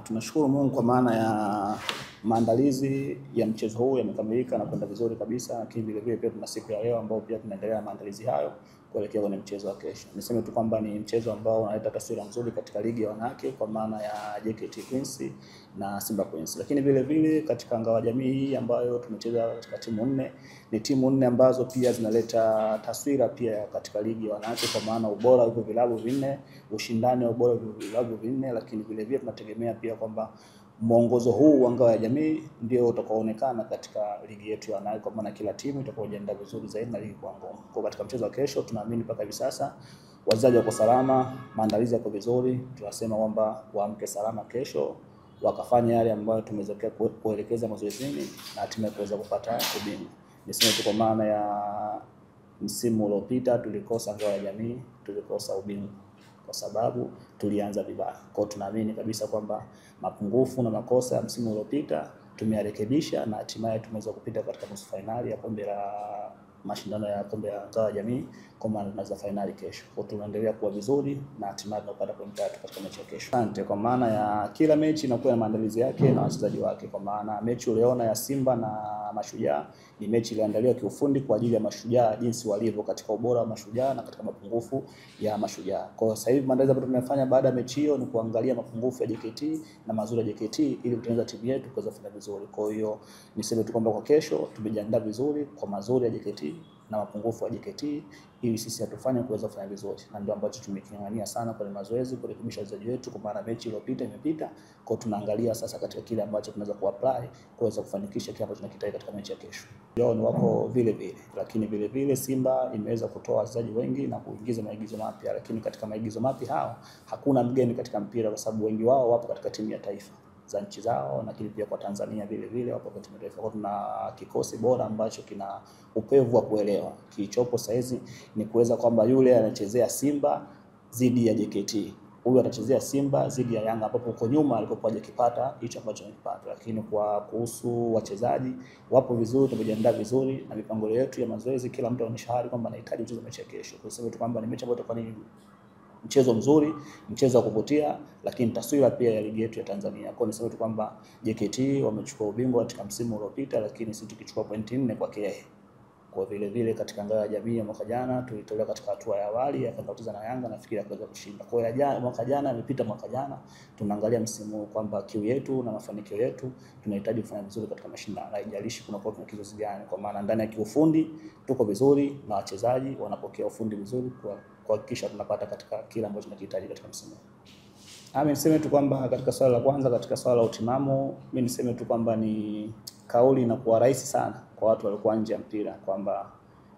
Tunashukuru Mungu kwa maana ya maandalizi ya mchezo huu yamekamilika na kwenda vizuri kabisa, lakini vile vile pia tuna siku ya leo ambao pia tunaendelea na maandalizi hayo kuelekea kwenye mchezo wa kesho. Niseme tu kwamba ni mchezo ambao unaleta taswira nzuri katika ligi ya wanawake kwa maana ya JKT Queens na Simba Queens. Lakini vile vile katika ngao ya jamii hii ambayo tumecheza katika timu nne, ni timu nne ambazo pia zinaleta taswira pia katika ligi ya wanawake kwa maana ubora wa vilabu vinne, ushindani wa ubora wa vilabu vinne, lakini vile vile tunategemea pia kwamba mwongozo huu wa ngao ya jamii ndio utakaoonekana katika ligi yetu ya wanawake kwa maana kila timu itakayojiandaa vizuri zaidi na ligi kwa ngumu. Kwa katika mchezo wa kesho tunaamini mpaka hivi sasa wachezaji wako salama, maandalizi yako vizuri, tunasema kwamba waamke salama kesho wakafanya yale ambayo tumeweza kuelekeza mazoezini na hatimaye kuweza kupata ubingwa. Niseme tu kwa maana ya msimu uliopita tulikosa ngao ya jamii, tulikosa ubingwa kwa sababu tulianza vibaya. Kwa tunaamini kabisa kwamba mapungufu na makosa ya msimu uliopita tumeyarekebisha na hatimaye tumeweza kupita katika nusu finali ya kombe la mashindano ya kombe la ngao ya jamii kwa maana za finali kesho. Kwa tunaendelea kuwa vizuri na hatimaye tunapata point 3 katika mechi ya kesho. Asante. Kwa maana ya kila mechi inakuwa na maandalizi yake na wachezaji wake. Kwa maana mechi uliona ya Simba na Mashujaa ni mechi iliandaliwa kiufundi kwa ajili ya Mashujaa jinsi walivyo katika ubora wa Mashujaa na katika mapungufu ya Mashujaa. Kwa sasa hivi maandalizi ambayo tumefanya baada ya mechi hiyo ni kuangalia mapungufu ya JKT na mazuri ya JKT ili kutengeneza timu yetu kuweza kufanya vizuri. Kwa hiyo niseme tu kwamba kwa kesho tumejiandaa vizuri kwa mazuri ya JKT na mapungufu ya JKT ili sisi atufanye kuweza kufanya vizuri, na ndio ambacho tumeking'ang'ania sana kwenye mazoezi kurekebisha wachezaji wetu, kwa maana mechi iliyopita imepita. Kwa tunaangalia sasa katika kile ambacho tunaweza kuapply kuweza kufanikisha kile ambacho tunakitaka katika mechi ya kesho. Leo ni wako vile vile, lakini vile vile Simba imeweza kutoa wachezaji wengi na kuingiza maigizo mapya, lakini katika maigizo mapya hao hakuna mgeni katika mpira kwa sababu wengi wao wapo katika timu ya taifa za nchi zao, lakini pia kwa Tanzania vile vile wapo kwa timu ya taifa. Kwa tuna kikosi bora ambacho kina upevu wa kuelewa. Kilichopo saizi ni kuweza kwamba yule anachezea Simba dhidi ya JKT, huyu atachezea Simba dhidi ya Yanga, ambapo huko nyuma alipokuwa hajakipata hicho ambacho amekipata. Lakini kwa kuhusu wachezaji wapo vizuri, tumejiandaa vizuri na mipango yetu ya mazoezi, kila mtu anaonyesha kwamba anahitaji kucheza mechi ya kesho. Kwa sababu kwamba ni mechi ambayo itakuwa ni mchezo mzuri, mchezo wa kuvutia, lakini taswira pia ya ligi yetu ya Tanzania. Kwa nisema tu kwamba JKT wamechukua ubingwa katika msimu uliopita, lakini sisi tukichukua pointi 4 kwa KH. Kwa vile vile katika ngao ya jamii ya mwaka jana tulitolewa katika hatua ya awali ya kucheza na Yanga, nafikiri akaweza kushinda. Kwa hiyo mwaka jana amepita, mwaka jana tunaangalia msimu kwamba kiu yetu na mafanikio yetu tunahitaji kufanya vizuri katika mashindano, haijalishi kuna kwa kizoezi gani, kwa maana ndani ya kiufundi tuko vizuri na wachezaji wanapokea ufundi vizuri kwa kuhakikisha tunapata katika kila ambacho tunahitaji katika msimu. Mimi niseme tu kwamba katika swala la kwanza, katika swala la utimamu, mimi niseme tu kwamba ni kauli inakuwa rahisi sana kwa watu waliokuwa nje ya mpira kwamba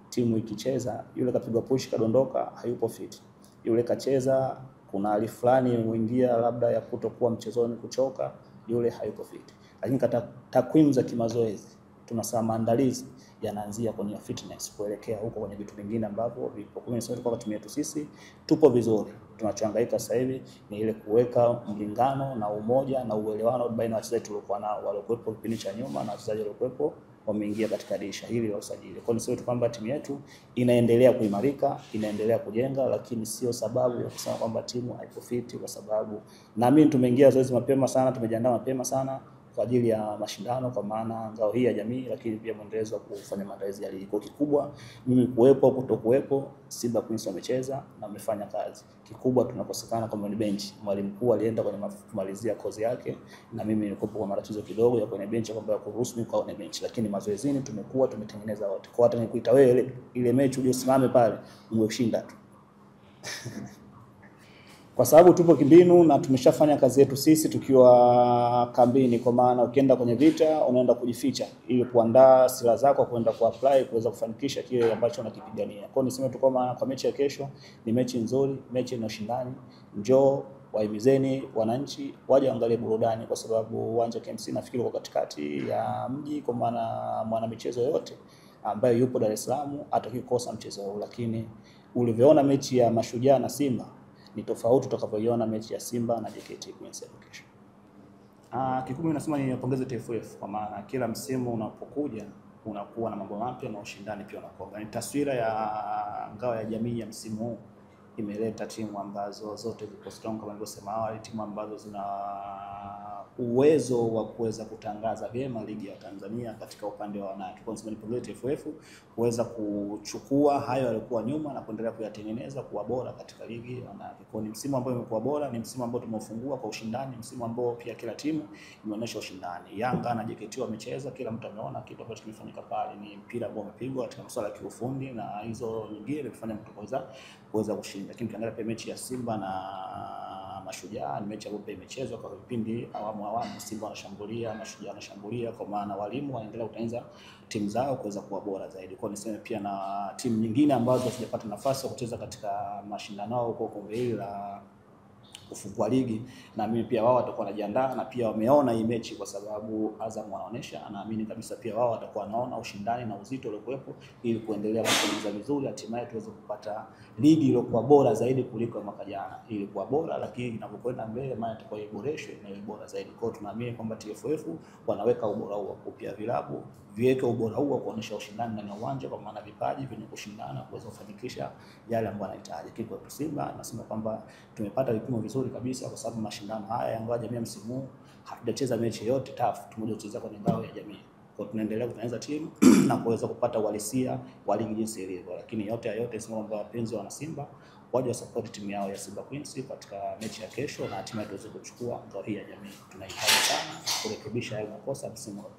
timu ikicheza yule kapigwa push kadondoka hayupo fit, yule kacheza kuna hali fulani imeingia labda ya kutokuwa mchezoni, kuchoka, yule hayupo fit. Lakini katika takwimu za kimazoezi tunasema maandalizi yanaanzia kwenye fitness kuelekea huko kwenye vitu vingine ambavyo vipo. Kwa hiyo kwa timu yetu sisi tupo vizuri. Tunachohangaika sasa hivi ni ile kuweka mlingano na umoja na uelewano baina ya wachezaji tuliokuwa nao waliokuwepo kipindi cha nyuma na wachezaji waliokuwepo wameingia katika dirisha hili la usajili. Kwa hiyo ni kwamba timu yetu inaendelea kuimarika, inaendelea kujenga, lakini sio sababu ya kusema kwamba timu haipo fit, kwa sababu naamini tumeingia zoezi mapema sana, tumejiandaa mapema sana kwa ajili ya mashindano kwa maana ngao hii ya jamii, lakini pia muendelezo wa kufanya maandalizi ya ligi. Kwa kikubwa mimi kuwepo kutokuwepo, Simba Queens wamecheza na wamefanya kazi. Kikubwa tunakosekana kwa bench. Mwalimu mkuu alienda kwenye kumalizia kozi yake na mimi nilikuwa kwa matatizo kidogo ya kwenye bench kwamba kuruhusu mimi kwa bench, lakini mazoezini tumetengeneza wote. Kwa hata nikuita wewe ile mechi uliyosimame pale umeshinda tu. Kwa sababu tupo kimbinu na tumeshafanya kazi yetu sisi tukiwa kambini, kwa maana ukienda kwenye vita unaenda kujificha ili kuandaa silaha zako kwenda kuapply kuweza kufanikisha kile ambacho unakipigania. Kwa hiyo niseme tu kwa mechi ya kesho ni mechi nzuri, mechi ina ushindani. Njoo waimizeni wananchi waje angalie burudani, kwa sababu uwanja KMC nafikiri kwa katikati ya mji, kwa maana mwana michezo yote ambaye yupo Dar es Salaam atakikosa mchezo huu. Lakini ulivyoona mechi ya Mashujaa na Simba ni tofauti tutakavyoiona mechi ya Simba na JKT Queens kesho. Kikubwa nasema ni napongeze TFF kwa maana kila msimu unapokuja unakuwa na mambo mapya na ushindani pia unakuwa. Ni taswira ya ngao ya jamii ya msimu huu imeleta timu ambazo zote ziko strong kama nilivyosema awali, timu ambazo zina uwezo wa kuweza kutangaza vyema ligi ya Tanzania katika upande wa wanawake. Kwa sababu Nipogeleti FF kuweza kuchukua hayo yalikuwa nyuma na kuendelea kuyatengeneza kuwa bora katika ligi ya wanawake. Kwa ni msimu ambao umekuwa bora, ni msimu ambao tumeufungua kwa ushindani, msimu ambao pia kila timu imeonyesha ushindani. Yanga na JKT wamecheza, kila mtu ameona kitu ambacho kimefanyika pale, ni mpira ambao umepigwa katika masuala ya kiufundi na hizo nyingine kufanya mtu kuweza kushinda. Lakini ukiangalia pia mechi ya Simba na Mashujaa ni mechi ambayo imechezwa kwa vipindi awamu. Simba wanashambulia, Mashujaa wanashambulia, kwa maana walimu wanaendelea kutengeneza timu zao kuweza kuwa bora zaidi. Kwa niseme pia na timu nyingine ambazo hazijapata nafasi ya kucheza katika mashindano huko kombe hili la kufungua ligi, na mimi pia wao watakuwa wanajiandaa na pia wameona hii mechi, kwa sababu Azam wanaonesha, naamini kabisa pia wao watakuwa wanaona ushindani na uzito uliokuwepo, ili kuendelea kucheza vizuri, hatimaye tuweze kupata ligi iliyokuwa bora zaidi kuliko mwaka jana. Ilikuwa bora, lakini inapokwenda mbele maana itakuwa iboreshwe na iwe bora zaidi. Kwa hiyo tunaamini kwamba TFF wanaweka ubora huo, kupia vilabu viweke ubora huo kuonesha ushindani ndani ya uwanja, kwa maana vipaji vyenye kushindana kuweza kufanikisha yale ambayo wanahitaji. Kwa Simba nasema kwamba tumepata vipimo vizuri kabisa, kwa sababu mashindano haya ya ngao ya jamii msimu huu hatujacheza mechi yote tough, tumekuja kucheza kwenye ngao ya jamii. Kwa tunaendelea kutengeneza timu na kuweza kupata uhalisia wa ligi jinsi ilivyo, lakini yote sema kwamba wapenzi wana Simba waje wa support timu yao ya Simba Queens katika mechi ya kesho, na hatimaye tuweze kuchukua ngao hii ya jamii. Tunahitaji sana kurekebisha hayo makosa msimu huu.